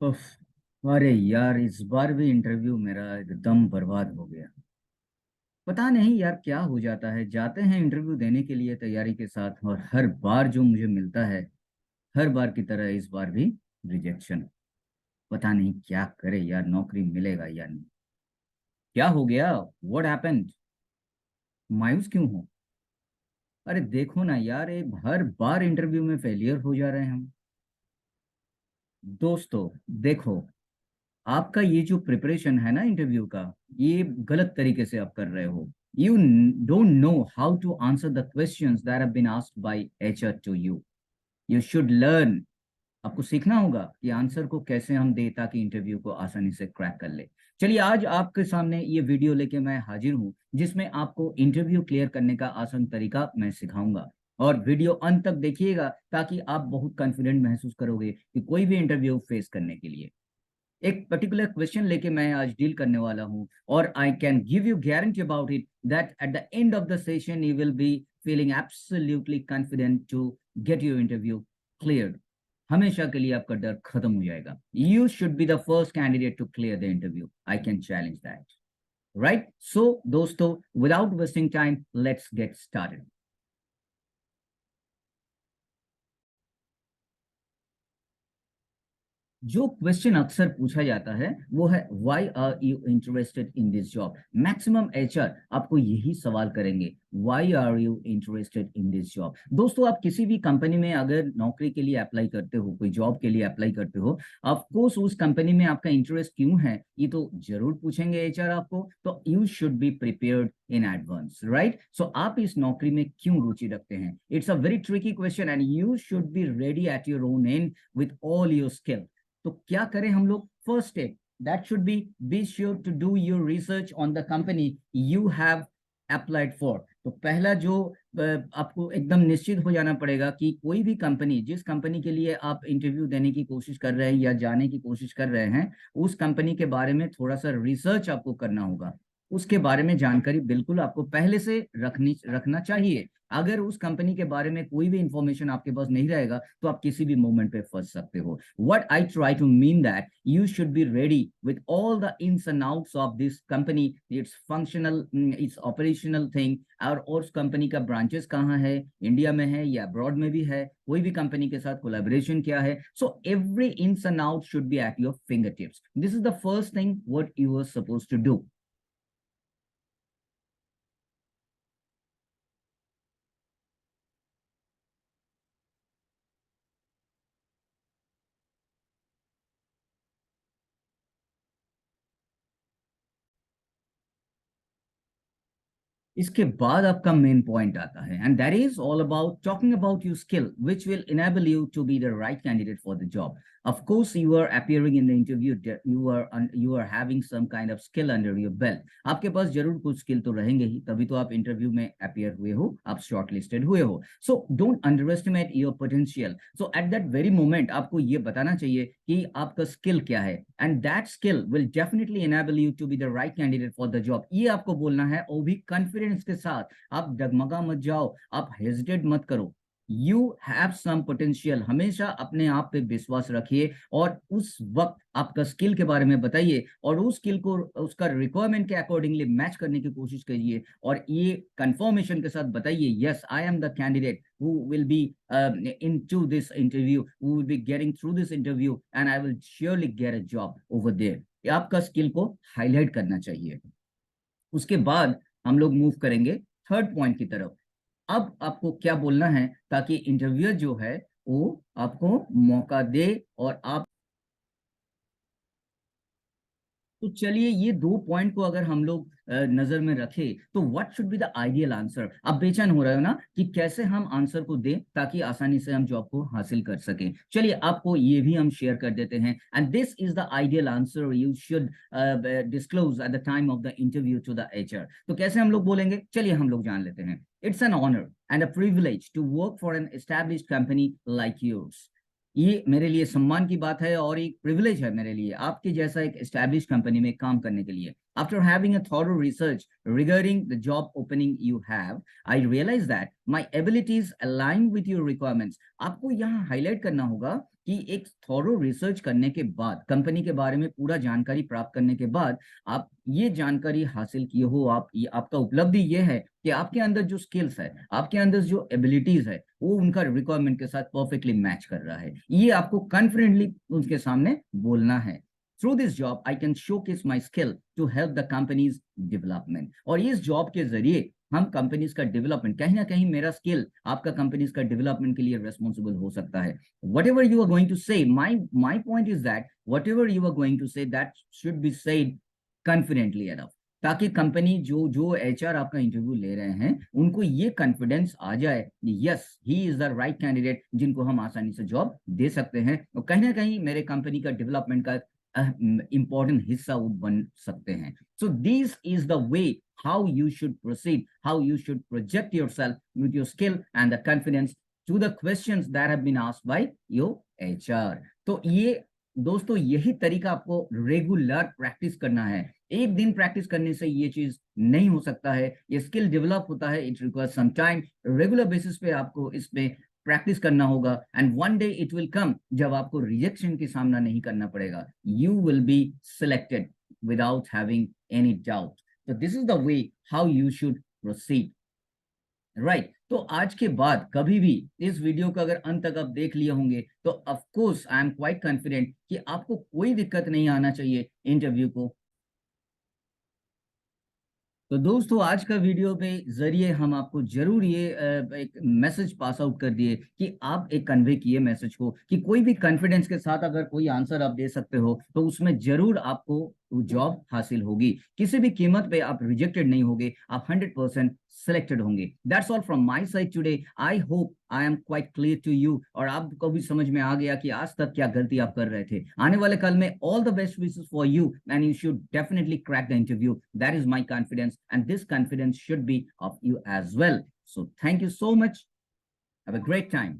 उफ, अरे यार इस बार भी इंटरव्यू मेरा एकदम बर्बाद हो गया। पता नहीं यार क्या हो जाता है, जाते हैं इंटरव्यू देने के लिए तैयारी के साथ और हर बार जो मुझे मिलता है, हर बार की तरह इस बार भी रिजेक्शन। पता नहीं क्या करे यार, नौकरी मिलेगा या नहीं। क्या हो गया? What happened? मायूस क्यों हो? अरे देखो ना यार, एक हर बार इंटरव्यू में फेलियर हो जा रहे हैं हम। दोस्तों देखो, आपका ये जो प्रिपरेशन है ना इंटरव्यू का, ये गलत तरीके से आप कर रहे हो। You don't know how to answer the questions that have been asked by HR to you. You should learn. आपको सीखना होगा कि आंसर को कैसे हम दे ताकि इंटरव्यू को आसानी से क्रैक कर ले। चलिए आज आपके सामने ये वीडियो लेके मैं हाजिर हूँ, जिसमें आपको इंटरव्यू क्लियर करने का आसान तरीका मैं सिखाऊंगा। और वीडियो अंत तक देखिएगा ताकि आप बहुत कॉन्फिडेंट महसूस करोगे कि कोई भी इंटरव्यू फेस करने के लिए। एक पर्टिकुलर क्वेश्चन लेके मैं आज डील करने वाला हूँ, और I can give you guarantee about it that at the end of the session you will be feeling absolutely confident to get your interview cleared. हमेशा के लिए आपका डर खत्म हो जाएगा। You should be the first candidate to clear the interview. I can challenge that. Right, so दोस्तों, without wasting time let's get started. जो क्वेश्चन अक्सर पूछा जाता है वो है why are you interested in this job. Maximum HR आपको यही सवाल करेंगे, why are you interested in this job. दोस्तों, आप किसी भी कंपनी में अगर नौकरी के लिए अप्लाई करते हो, कोई जॉब के लिए अप्लाई करते हो, ऑफ कोर्स उस कंपनी में आपका इंटरेस्ट क्यों है ये तो जरूर पूछेंगे एचआर आपको। तो you should be prepared in advance, right. So आप इस नौकरी में क्यों रुचि रखते हैं? It's a very tricky question and you should be ready at your own end with all your skill. तो क्या करें हम लोग? First step that should be sure to do your research on the company you have applied for. तो पहला जो आपको एकदम निश्चित हो जाना पड़ेगा कि कोई भी कंपनी, जिस कंपनी के लिए आप इंटरव्यू देने की कोशिश कर रहे हैं या जाने की कोशिश कर रहे हैं, उस कंपनी के बारे में थोड़ा सा रिसर्च आपको करना होगा। उसके बारे में जानकारी बिल्कुल आपको पहले से रखना चाहिए। अगर उस कंपनी के बारे में कोई भी इंफॉर्मेशन आपके पास नहीं रहेगा तो आप किसी भी मोमेंट पे फंस सकते हो। What I try to mean that you should be ready with all the ins and outs of this company, it's functional, it's operational thing. और उस कंपनी का ब्रांचेस कहाँ है, इंडिया में है या अब्रॉड में भी है, कोई भी कंपनी के साथ कोलैबोरेशन क्या है। So every ins and out should be at your fingertips. This is the first thing what you are suppose to do. इसके बाद आपका मेन पॉइंट आता है, and that is all about talking about your skill which will enable you to be the right candidate for the job. Of course you are appearing in the interview, you are having some kind of skill under your belt. आपके पास जरूर कुछ skill तो रहेंगे ही, तभी तो आप interview में appear हुए हो, आप शॉर्ट लिस्टेड हुए हो। So don't underestimate your potential. So at that very moment आपको ये बताना चाहिए कि आपका स्किल क्या है, and that skill will definitely enable you to be the right candidate for the job. ये आपको बोलना है, और भी कॉन्फिडेंस के साथ। आप डगमगा मत जाओ, आप हेजिटेट मत करो। You have some potential. हमेशा अपने आप पे विश्वास रखिए और उस वक्त आपका स्किल के बारे में बताइए, और उस स्किल को उसका रिक्वायरमेंट के अकॉर्डिंगली मैच करने की कोशिश करिए, और ये कंफर्मेशन के साथ बताइए, yes I am the candidate who will be into this interview, who will be getting through this interview, and I will surely get a job over there। ये आपका स्किल को हाईलाइट करना चाहिए। उसके बाद हम लोग मूव करेंगे थर्ड पॉइंट की तरफ। अब आपको क्या बोलना है ताकि इंटरव्यूअर जो है वो आपको मौका दे और आप। तो चलिए ये दो पॉइंट को अगर हम लोग नजर में रखें तो what should be the ideal answer. आप बेचैन हो रहे हो ना कि कैसे हम आंसर को दें ताकि आसानी से हम जॉब को हासिल कर सकें। चलिए आपको ये भी हम शेयर कर देते हैं, and this is the ideal answer you should disclose at the time of the interview to the HR. तो कैसे हम लोग बोलेंगे, चलिए हम लोग जान लेते हैं। It's an honour and a privilege to work for an established company like yours. ये मेरे लिए सम्मान की बात है और एक प्रिविलेज है मेरे लिए आपके जैसा एक एस्टैब्लिश कंपनी में काम करने के लिए। After having a thorough research regarding the job opening you have, I realize that my abilities align with your requirements. आपको यहाँ हाईलाइट करना होगा कि एक थॉरो रिसर्च करने के बाद, कंपनी के बारे में पूरा जानकारी प्राप्त करने के बाद, आप ये जानकारी हासिल किए हो, आपका उपलब्धि ये है कि आपके अंदर जो स्किल्स है, आपके अंदर जो एबिलिटीज है, वो उनका रिक्वायरमेंट के साथ परफेक्टली मैच कर रहा है। ये आपको कॉन्फिडेंटली उनके सामने बोलना है। Through this job, I can showcase my skill to help the company's development. और इस जॉब के जरिए हम कंपनीज का डेवलपमेंट, कहीं ना कहीं मेरा स्किल आपका कंपनीज का डेवलपमेंट के लिए रेस्पॉन्सिबल हो सकता है। Whatever you are going to say, my point is that whatever you are going to say, that should be said confidently enough, ताकि कंपनी जो एचआर आपका इंटरव्यू ले रहे हैं उनको ये कॉन्फिडेंस आ जाए, yes he is the right candidate जिनको हम आसानी से जॉब दे सकते हैं और कहीं ना कहीं मेरे कंपनी का डेवलपमेंट का important हिस्सा वो बन सकते हैं। So this is the way how you should proceed, how you should project yourself with your skill and the confidence to the questions that have been asked by your HR. तो ये दोस्तों यही तरीका आपको रेगुलर प्रैक्टिस करना है। एक दिन प्रैक्टिस करने से ये चीज नहीं हो सकता है, ये स्किल डेवलप होता है, it requires some time. Regular basis पे आपको इस पे प्रैक्टिस करना होगा and one day it will come जब आपको रिजेक्शन की सामना नहीं करना पड़ेगा। You will be selected without having any doubt. तो this is the way how you should proceed, right. तो आज के बाद कभी भी इस वीडियो को अगर अंत तक आप देख लिए होंगे तो of course I am quite confident कि आपको कोई दिक्कत नहीं आना चाहिए इंटरव्यू को। तो दोस्तों आज का वीडियो पे जरिए हम आपको जरूर ये एक मैसेज पास आउट कर दिए कि आप एक कन्वे किए मैसेज को कि कोई भी कॉन्फिडेंस के साथ अगर कोई आंसर आप दे सकते हो तो उसमें जरूर आपको जॉब हासिल होगी, किसी भी कीमत पे आप रिजेक्टेड नहीं होगे, आप 100% सिलेक्टेड होंगे। That's all from my side today. I hope I am quite clear to you और आपको भी समझ में आ गया कि आज तक क्या गलती आप कर रहे थे। आने वाले कल में all the best wishes for you and you should definitely crack the interview. That is my confidence and this confidence should be of you as well. So thank you so much, have a great time.